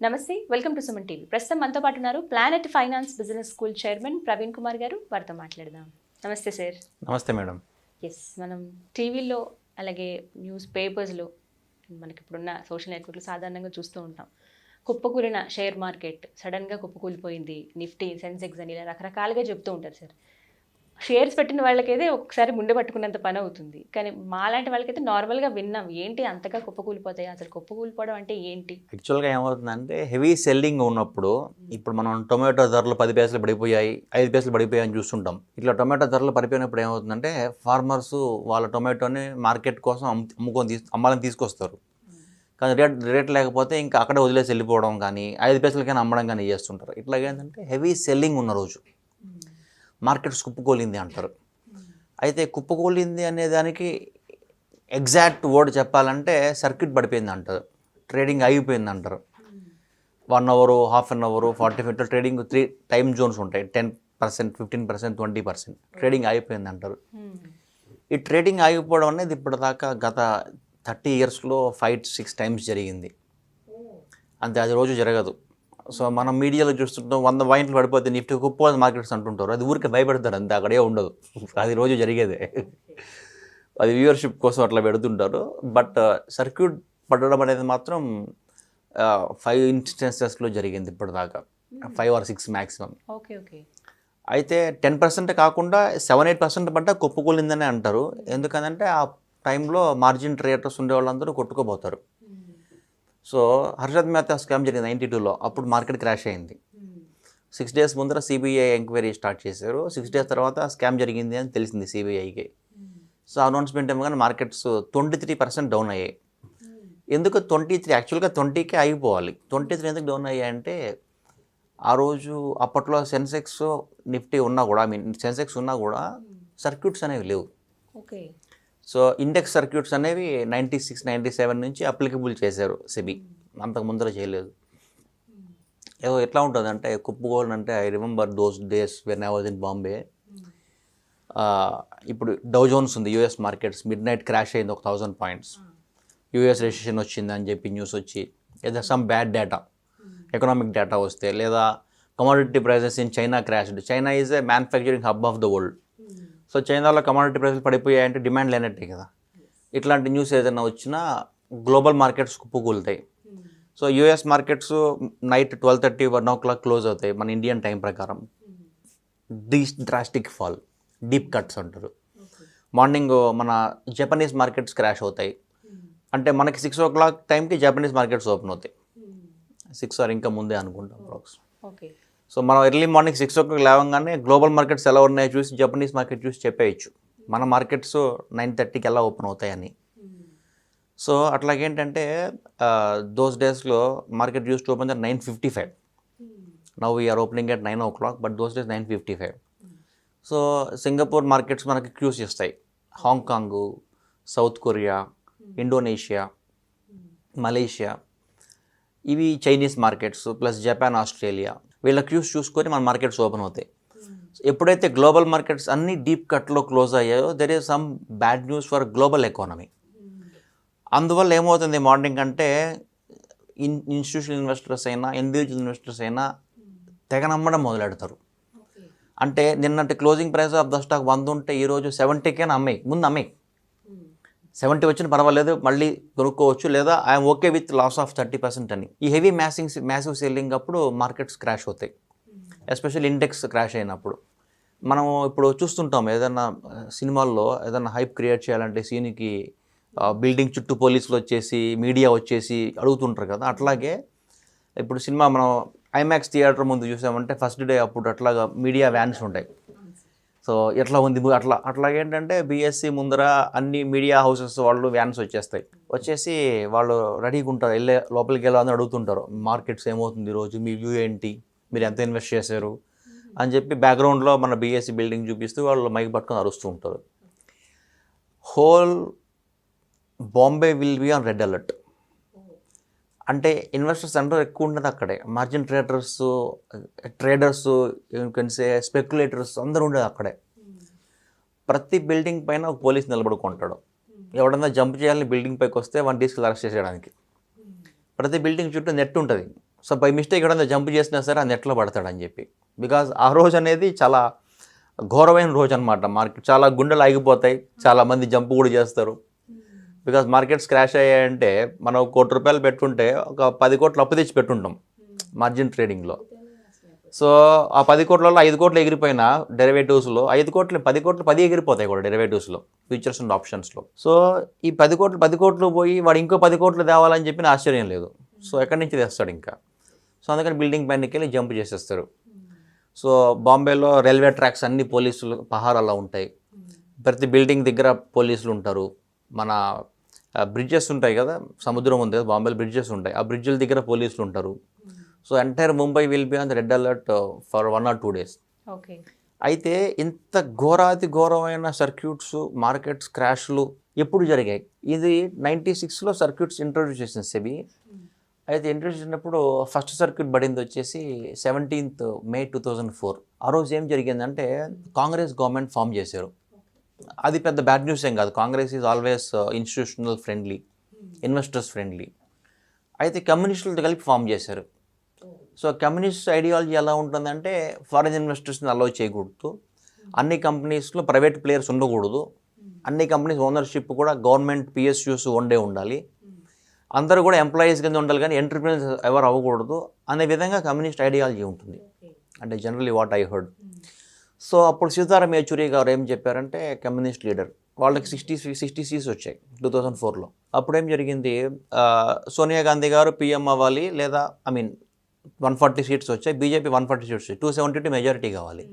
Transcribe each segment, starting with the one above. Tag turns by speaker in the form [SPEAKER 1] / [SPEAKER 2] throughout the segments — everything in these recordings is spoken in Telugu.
[SPEAKER 1] నమస్తే, వెల్కమ్ టు సుమన్ టీవీ. ప్రస్తుతం మనతో పాటు ఉన్నారు planet finance business school chairman Praveen Kumar గారు. వారితో మాట్లాడదాం. నమస్తే సార్.
[SPEAKER 2] నమస్తే మేడం.
[SPEAKER 1] ఎస్, మనం టీవీలో అలాగే న్యూస్ పేపర్స్లో మనకి ఇప్పుడున్న సోషల్ నెట్వర్క్లు సాధారణంగా చూస్తూ ఉంటాం. కుప్పకూలిన షేర్ మార్కెట్, సడన్గా కుప్పకూలిపోయింది, నిఫ్టీ, సెన్సెక్స్ అని ఇలా రకరకాలుగా చెప్తూ ఉంటారు సార్. షేర్స్ పెట్టిన వాళ్ళకైతే ఒకసారి గుండె పట్టుకున్నంత పని అవుతుంది, కానీ మాలాంటి వాళ్ళకైతే నార్మల్గా విన్నాం ఏంటి అంతగా కుప్పకూలిపోతాయి, అసలు కుప్పకూలిపోవడం అంటే ఏంటి?
[SPEAKER 2] యాక్చువల్గా ఏమవుతుందంటే హెవీ సెల్లింగ్ ఉన్నప్పుడు ఇప్పుడు మనం టొమాటో ధరలు 10 పైసలు పడిపోయాయి, 5 పైసలు పడిపోయాయి అని చూస్తుంటాం. ఇట్లా టొమాటో ధరలు పడిపోయినప్పుడు ఏమవుతుందంటే ఫార్మర్స్ వాళ్ళ టొమాటోని మార్కెట్ కోసం అమ్మాలని తీసుకొస్తారు. కానీ రేట్ లేకపోతే ఇంకా అక్కడే వదిలేసి వెళ్ళిపోవడం కానీ 5 పైసలకైనా అమ్మడం కానీ చేస్తుంటారు. ఇట్లాగేంటంటే హెవీ సెల్లింగ్ ఉన్న రోజు మార్కెట్స్ కుప్పకూలింది అంటారు. అయితే కుప్పకూలింది అనే దానికి ఎగ్జాక్ట్ వర్డ్ చెప్పాలంటే సర్క్యూట్ పడిపోయింది అంటారు, ట్రేడింగ్ ఆగిపోయింది అంటారు. 1 hour, half an hour, 40 minutes trading 3 time zones ఉంటాయి. 10%, 15%, 20% ట్రేడింగ్ ఆగిపోయింది అంటారు. ఈ ట్రేడింగ్ ఆగిపోవడం అనేది ఇప్పటిదాకా గత 30 ఇయర్స్లో 5-6 టైమ్స్ జరిగింది. అంతే, అది రోజు జరగదు. సో మనం మీడియాలో చూస్తుంటాం 100 పాయింట్లు పడిపోతే నిఫ్టీ కుప్పని మార్కెట్స్ అంటుంటారు. అది ఊరికి భయపెడతారు అంతే, అక్కడే ఉండదు. అది రోజు జరిగేదే. అది వ్యూవర్షిప్ కోసం అట్లా పెడుతుంటారు. బట్ సర్క్యూట్ పడడం అనేది మాత్రం 5 ఇన్స్టెన్సెస్లో జరిగింది ఇప్పటిదాకా, 5 or 6 మ్యాక్సిమం. అయితే 10% కాకుండా 7-8% పడ్డా కుప్పకూలిందని అంటారు. ఎందుకంటే ఆ టైంలో మార్జిన్ ట్రేడర్స్ ఉండే వాళ్ళందరూ కొట్టుకోబోతారు. సో హర్షద్ మెహతా స్కామ్ జరిగింది 92లో, అప్పుడు మార్కెట్ క్రాష్ అయింది. 6 days ముందర సిబిఐ ఎంక్వైరీ స్టార్ట్ చేశారు. 6 days తర్వాత స్కామ్ జరిగింది అని తెలిసింది సిబిఐకి. సో అనౌన్స్మెంట్ ఏమో కానీ మార్కెట్స్ 23% డౌన్ అయ్యాయి. ఎందుకు 23? యాక్చువల్గా 20కే ఆగిపోవాలి. 23 ఎందుకు డౌన్ అయ్యాయంటే ఆ రోజు అప్పట్లో సెన్సెక్స్, నిఫ్టీ ఉన్నా కూడా, సెన్సెక్స్ ఉన్నా కూడా సర్క్యూట్స్ అనేవి లేవు.
[SPEAKER 1] ఓకే.
[SPEAKER 2] సో ఇండెక్స్ సర్క్యూట్స్ అనేవి 96, 97 నుంచి అప్లికబుల్ చేశారు సెబీ, అంతకు ముందర చేయలేదు. ఏదో ఎట్లా ఉంటుందంటే కుప్పకూలని అంటే I remember those days when I was in Bombay. ఇప్పుడు డౌ జోన్స్ ఉంది, యూఎస్ మార్కెట్స్ మిడ్-నైట్ క్రాష్ అయింది 1000 పాయింట్స్. యూఎస్ రెసిషన్ వచ్చింది అని చెప్పి న్యూస్ వచ్చి, లేదా some bad data, economic data వస్తే, లేదా commodity prices in China crashed. China is a manufacturing hub of the world. So చైనాలో కమోడిటీ ప్రైస్లు పడిపోయాయంటే డిమాండ్ లేనట్టే కదా. ఇట్లాంటి న్యూస్ ఏదైనా వచ్చినా గ్లోబల్ మార్కెట్స్ కుప్పకూలుతాయి. So US markets night 12:30, 1 o'clock close అవుతాయి మన ఇండియన్ టైం ప్రకారం. డ్రాస్టిక్ ఫాల్, డీప్ కట్స్ అంటారు. మార్నింగ్ మన జపనీస్ మార్కెట్స్ క్రాష్ అవుతాయి. అంటే మనకి 6 o'clock టైంకి జపనీస్ మార్కెట్స్ ఓపెన్ అవుతాయి. 6 or ఇంకా ముందే అనుకుంటాం అప్రాక్స్.
[SPEAKER 1] ఓకే.
[SPEAKER 2] సో మనం ఎర్లీ మార్నింగ్ 6 o'clock లేవగానే గ్లోబల్ మార్కెట్స్ ఎలా ఉన్నాయో చూసి జపనీస్ మార్కెట్ చూసి చెప్పేయచ్చు మన మార్కెట్స్ 9:30కి ఎలా ఓపెన్ అవుతాయని. సో అట్లాగేంటంటే దోస్ డేస్లో market used to open 9:55. Now we are opening at 9 o'clock, but those days 9:55. So Singapore markets మనకి క్యూస్ ఇస్తాయి. Hong Kong, South Korea, Indonesia, Malaysia, ఇవి Chinese markets plus Japan, Australia, వీళ్ళ క్యూస్ చూసుకొని మన మార్కెట్స్ ఓపెన్ అవుతాయి. ఎప్పుడైతే గ్లోబల్ మార్కెట్స్ అన్నీ డీప్ కట్లో క్లోజ్ అయ్యాయో there is some bad news for global economy. అందువల్ల ఏమవుతుంది మార్నింగ్ అంటే ఇన్స్టిట్యూషనల్ ఇన్వెస్టర్స్ అయినా, ఇండివిజువల్ ఇన్వెస్టర్స్ అయినా తెగ నమ్మడం మొదలెడతారు. అంటే నిన్నటి closing price of the stock 100 ఉంటే ఈరోజు 70కే అమ్మాయి, ముందు అమ్మాయి 70 వచ్చిన పర్వాలేదు మళ్ళీ కొనుక్కోవచ్చు, లేదా I'm okay with loss of 30% అని. ఈ హెవీ మ్యాసివ్ సెల్లింగ్ అప్పుడు మార్కెట్స్ క్రాష్ అవుతాయి, ఎస్పెషల్లీ ఇండెక్స్ క్రాష్ అయినప్పుడు. మనం ఇప్పుడు చూస్తుంటాం ఏదైనా సినిమాల్లో ఏదైనా హైప్ క్రియేట్ చేయాలంటే సీన్కి బిల్డింగ్ చుట్టూ పోలీసులు వచ్చేసి, మీడియా వచ్చేసి అడుగుతుంటారు కదా. అట్లాగే ఇప్పుడు సినిమా మనం ఐమాక్స్ థియేటర్ ముందు చూసామంటే ఫస్ట్ డే అప్పుడు అట్లాగా మీడియా వ్యాన్స్ ఉంటాయి. సో ఎట్లా ఉంది అట్లాగేంటంటే బీఎస్సీ ముందర అన్ని మీడియా హౌసెస్ వాళ్ళు వ్యాన్స్ వచ్చేసి వాళ్ళు రెడీగా ఉంటారు, లోపలికి వెళ్ళాలని అడుగుతుంటారు. మార్కెట్స్ ఏమవుతుంది ఈరోజు, మీ వ్యూ ఏంటి, మీరు ఎంత ఇన్వెస్ట్ చేశారు అని చెప్పి బ్యాక్గ్రౌండ్లో మన బీఎస్సీ బిల్డింగ్ చూపిస్తూ వాళ్ళు మైక్ పట్టుకొని అరుస్తూ ఉంటారు. Whole Bombay will be on red alert. అంటే ఇన్వెస్టర్స్ అందరూ ఎక్కువ ఉండదు అక్కడే. మార్జిన్ ట్రేడర్స్ సే స్పెక్యులేటర్స్ అందరూ ఉండేది అక్కడే. ప్రతి బిల్డింగ్ పైన ఒక పోలీస్ నిలబడుకుంటాడు. ఎవడన్నా జంప్ చేయాలని బిల్డింగ్ పైకి వస్తే వాడిని తీసుకెళ్ళి అరెస్ట్ చేసేయడానికి. ప్రతి బిల్డింగ్ చుట్టూ నెట్ ఉంటుంది, సో బై మిస్టేక్ ఎక్కడైనా జంప్ చేసినా సరే ఆ నెట్లో పడతాడని చెప్పి. బికాజ్ ఆ రోజు అనేది చాలా ఘోరమైన రోజు అనమాట. మార్కెట్ చాలా గుండెలు ఆగిపోతాయి, చాలామంది జంప్ కూడా చేస్తారు. బికాజ్ మార్కెట్స్ క్రాష్ అయ్యాయంటే మనం ₹1,00,00,000 పెట్టుంటే ఒక 10 కోట్లు అప్పు తెచ్చి పెట్టుంటాం మార్జిన్ ట్రేడింగ్లో. సో ఆ 10 కోట్లలో 5 కోట్లు ఎగిరిపోయినా డెరివేటివ్స్లో 5 కోట్లు 10 కోట్లు 10 ఎగిరిపోతాయి కూడా డెరివేటివ్స్లో, ఫ్యూచర్స్ అండ్ ఆప్షన్స్లో. సో ఈ 10 కోట్లు పోయి వాడు ఇంకో 10 కోట్లు తేవాలని చెప్పిన ఆశ్చర్యం లేదు. సో ఎక్కడి నుంచి తెస్తాడు ఇంకా. సో అందుకని బిల్డింగ్ పైనకి వెళ్ళి జంప్ చేసేస్తారు. సో బాంబేలో రైల్వే ట్రాక్స్ అన్ని పోలీసులు పహారాలా ఉంటాయి. ప్రతి బిల్డింగ్ దగ్గర పోలీసులు ఉంటారు. మన బ్రిడ్జెస్ ఉంటాయి కదా, సముద్రం ఉంది కదా, బాంబేలో బ్రిడ్జెస్ ఉంటాయి. ఆ బ్రిడ్జ్ల దగ్గర పోలీసులు ఉంటారు. So entire Mumbai will be on the red alert for 1 or 2 days.
[SPEAKER 1] Okay.
[SPEAKER 2] అయితే ఇంత ఘోరాతి ఘోరమైన సర్క్యూట్స్, మార్కెట్స్ క్రాష్లు ఎప్పుడు జరిగాయి? ఇది 96లో సర్క్యూట్స్ ఇంట్రొడ్యూస్ చేసింది సెబీ. అయితే ఇంట్రొడ్యూస్ చేసినప్పుడు ఫస్ట్ సర్క్యూట్ పడింది వచ్చేసి 17th May 2004. ఆ రోజు ఏం జరిగిందంటే కాంగ్రెస్ గవర్నమెంట్ ఫామ్ చేశారు. అది పెద్ద బ్యాడ్ న్యూస్ ఏం కాదు. Congress is always institutional friendly, investors friendly. అయితే కమ్యూనిస్టులతో కలిపి ఫామ్ చేశారు. సో కమ్యూనిస్ట్ ఐడియాలజీ ఎలా ఉంటుందంటే ఫారిన్ ఇన్వెస్టర్స్ని అలౌ చేయకూడదు, అన్ని కంపెనీస్లో ప్రైవేట్ ప్లేయర్స్ ఉండకూడదు, అన్ని కంపెనీస్ ఓనర్షిప్ కూడా గవర్నమెంట్ PSUs వన్డే ఉండాలి, అందరూ కూడా ఎంప్లాయీస్ కింద ఉండాలి కానీ ఎంటర్ప్రినర్స్ ఎవరు అవ్వకూడదు అనే విధంగా కమ్యూనిస్ట్ ఐడియాలజీ ఉంటుంది. అంటే generally what I heard. So అప్పుడు సీతారాం యేచూరి గారు ఏం చెప్పారంటే కమ్యూనిస్ట్ లీడర్, వాళ్ళకి 60 seats వచ్చాయి 2004లో. అప్పుడు ఏం జరిగింది, సోనియా గాంధీ గారు PM అవ్వాలి, లేదా 140 seats వచ్చాయి, బీజేపీ 140 seats వచ్చాయి, 272 మెజారిటీ కావాలి.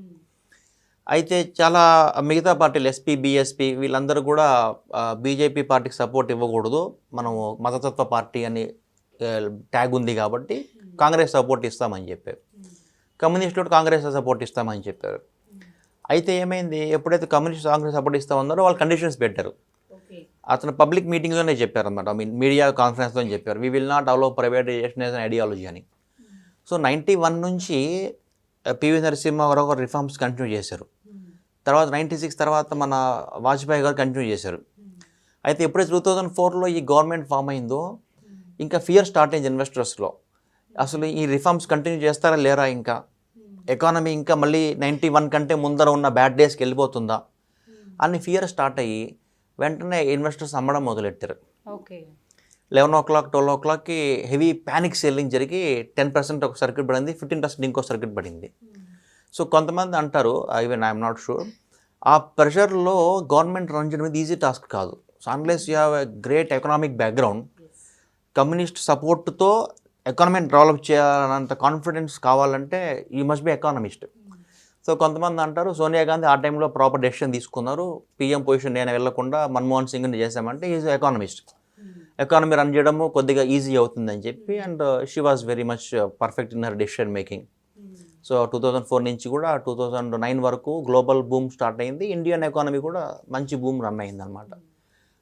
[SPEAKER 2] అయితే చాలా మిగతా పార్టీలు SP, BSP వీళ్ళందరూ కూడా బీజేపీ పార్టీకి సపోర్ట్ ఇవ్వకూడదు, మనము మతతత్వ పార్టీ అని ట్యాగ్ ఉంది కాబట్టి కాంగ్రెస్ సపోర్ట్ ఇస్తామని చెప్పారు. కమ్యూనిస్టులు కాంగ్రెస్ సపోర్ట్ ఇస్తామని చెప్పారు. అయితే ఏమైంది, ఎప్పుడైతే కమ్యూనిస్ట్ కాంగ్రెస్ సపోర్ట్ ఇస్తామన్నారో వాళ్ళు కండిషన్స్ పెట్టారు. అతను పబ్లిక్ మీటింగ్లోనే చెప్పారు అనమాట, మీడియా కాన్ఫరెన్స్లో చెప్పారు, we will not allow privatisation as an ideology అని. సో 91 నుంచి PV నరసింహారావు గారు రిఫార్మ్స్ కంటిన్యూ చేశారు. తర్వాత 96 తర్వాత మన వాజ్పేయి గారు కంటిన్యూ చేశారు. అయితే ఎప్పుడైతే 2004లో ఈ గవర్నమెంట్ ఫామ్ అయిందో ఇంకా ఫియర్ స్టార్ట్ అయింది ఇన్వెస్టర్స్లో. అసలు ఈ రిఫార్మ్స్ కంటిన్యూ చేస్తారా లేరా, ఇంకా ఎకానమీ ఇంకా మళ్ళీ 91 కంటే ముందర ఉన్న బ్యాడ్ డేస్కి వెళ్ళిపోతుందా అని ఫియర్ స్టార్ట్ అయ్యి వెంటనే ఇన్వెస్టర్స్ అమ్మడం మొదలెట్టారు.
[SPEAKER 1] ఓకే.
[SPEAKER 2] 11 o'clock 12 o'clockకి హెవీ ప్యానిక్ సెల్లింగ్ జరిగి 10% ఒక సర్క్యూట్ పడింది, 15% ఇంకో సర్క్యూట్ పడింది. సో కొంతమంది అంటారు, ఈవెన్ ఐఎమ్ నాట్ షూర్, ఆ ప్రెషర్లో గవర్నమెంట్ రన్ చేయడం అనేది ఈజీ టాస్క్ కాదు. So unless you have a great economic background, communist సపోర్ట్తో ఎకానమీని డెవలప్ చేయాలన్నంత కాన్ఫిడెన్స్ కావాలంటే you must be economist. So కొంతమంది అంటారు సోనియా గాంధీ ఆ టైంలో ప్రాపర్ డెసిషన్ తీసుకున్నారు, PM పొజిషన్ నేను వెళ్ళకుండా మన్మోహన్ సింగ్ని చేశామంటే ఈజ్ ఎకానమిస్ట్, ఎకానమీ రన్ చేయడము కొద్దిగా ఈజీ అవుతుందని చెప్పి, and she was very much perfect in her decision making. So 2004 నుంచి కూడా 2009 వరకు గ్లోబల్ బూమ్ స్టార్ట్ అయింది, ఇండియన్ ఎకానమీ కూడా మంచి బూమ్ రన్ అయింది అనమాట.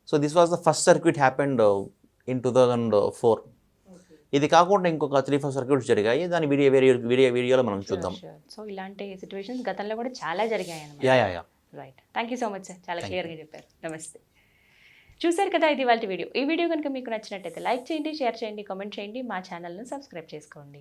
[SPEAKER 2] So this was the first circuit happened in 2004. ఇది కాకుండా ఇంకొక 3-4 సర్క్యూట్స్ జరిగాయి, దాని వీడియోలో మనం చూద్దాం.
[SPEAKER 1] సో ఇలాంటి సిచ్యువేషన్స్ గతంలో కూడా చాలా జరిగాయి అన్నమాట.
[SPEAKER 2] Yeah.
[SPEAKER 1] Right, thank you so much sir, చాలా క్లియర్గా చెప్పారు. నమస్తే. చూశారు కదా, ఇది ఇవాళ వీడియో. ఈ వీడియో కనుక మీకు నచ్చినట్టయితే లైక్ చేయండి, షేర్ చేయండి, కామెంట్ చేయండి, మా ఛానల్ను సబ్స్క్రైబ్ చేసుకోండి.